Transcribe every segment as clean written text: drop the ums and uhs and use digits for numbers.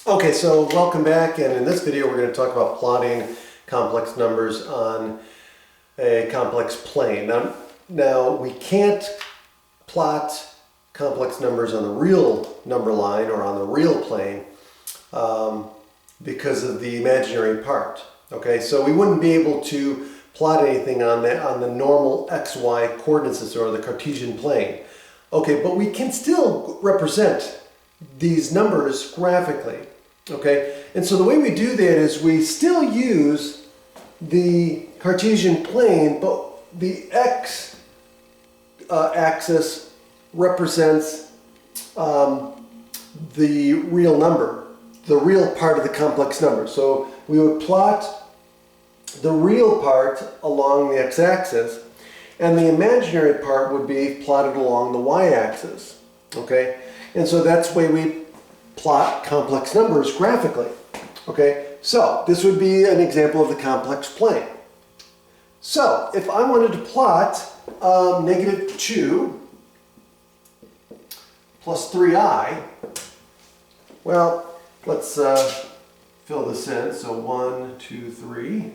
Okay, so welcome back, and in this video we're going to talk about plotting complex numbers on a complex plane. Now we can't plot complex numbers on the real number line or on the real plane because of the imaginary part. Okay, so we wouldn't be able to plot anything on the normal XY coordinate system or the Cartesian plane. Okay, but we can still represent these numbers graphically. Okay, and so the way we do that is we still use the Cartesian plane, but the x axis represents the real number, the real part of the complex number. So we would plot the real part along the x-axis, and the imaginary part would be plotted along the y-axis. Okay, and so that's the way we plot complex numbers graphically. Okay, so this would be an example of the complex plane. So if I wanted to plot -2 plus 3i, well, let's fill this in. So 1, 2, 3.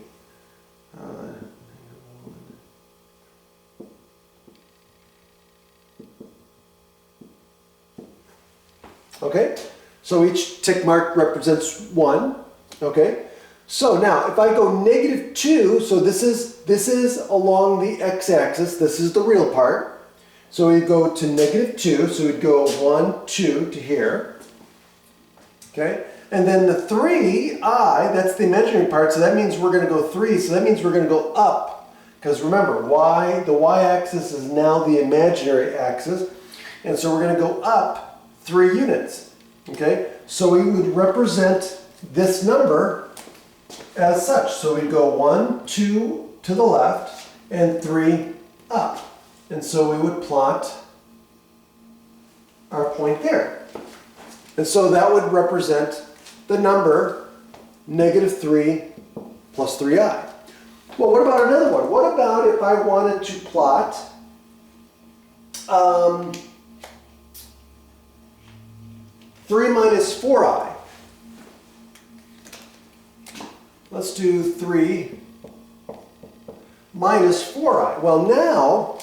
Okay, so each tick mark represents 1. Okay, so now if I go -2, so this is along the x-axis. This is the real part. So we go to -2. So we'd go 1, 2 to here. Okay, and then the 3i, that's the imaginary part. So that means we're going to go 3. So that means we're going to go up, because remember, the y-axis is now the imaginary axis, and so we're going to go up 3 units. Okay, so we would represent this number as such. So we'd go 1, 2 to the left and 3 up. And so we would plot our point there. And so that would represent the number -3 plus 3i. Well, what about another one? What about if I wanted to plot 3 minus 4i. Let's do 3 minus 4i. Well, now,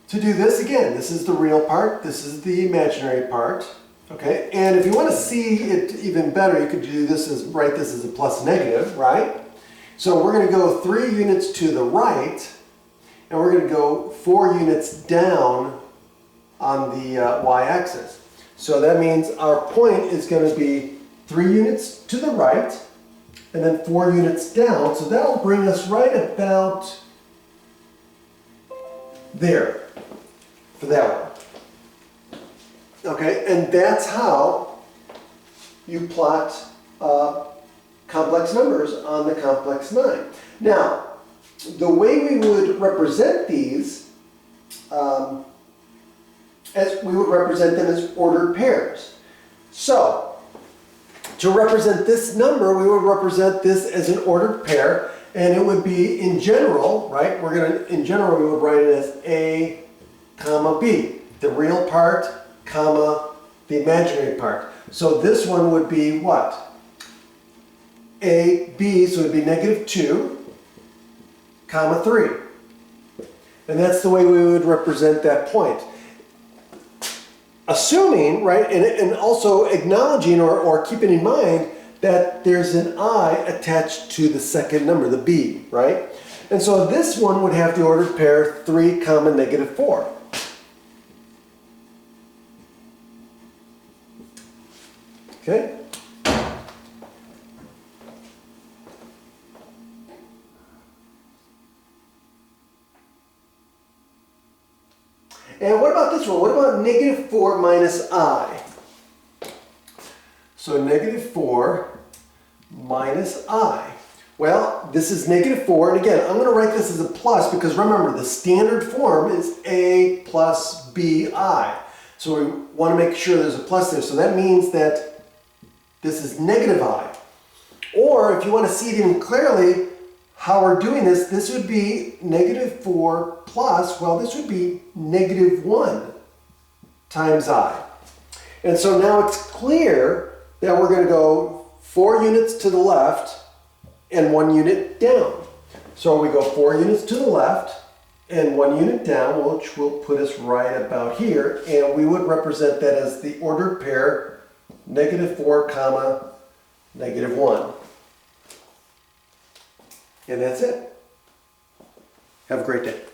to do this again, this is the real part, this is the imaginary part. Okay, and if you want to see it even better, you could do this as, write this as a plus negative, right? So we're going to go 3 units to the right, and we're going to go 4 units down on the y-axis. So that means our point is going to be 3 units to the right and then 4 units down. So that'll bring us right about there for that one. Okay, and that's how you plot complex numbers on the complex 9. Now, the way we would represent these as we would represent them as ordered pairs. So, to represent this number, we would represent this as an ordered pair, and it would be in general, right? In general, we would write it as A, comma B, the real part, comma the imaginary part. So this one would be what? A, B, so it would be -2, comma 3. And that's the way we would represent that point. Assuming, right, and also acknowledging or keeping in mind that there's an I attached to the second number, the B, right? And so this one would have the ordered pair 3, comma -4. Okay? And what about this one? What about -4 minus I? So -4 minus I. Well, this is -4, and again, I'm going to write this as a plus because remember, the standard form is A plus BI. So we want to make sure there's a plus there. So that means that this is -I. Or if you want to see it even clearly, how we're doing this, this would be -4 plus, well, this would be -1 times I. And so now it's clear that we're going to go 4 units to the left and 1 unit down. So we go 4 units to the left and 1 unit down, which will put us right about here. And we would represent that as the ordered pair, -4, comma, -1. And that's it. Have a great day.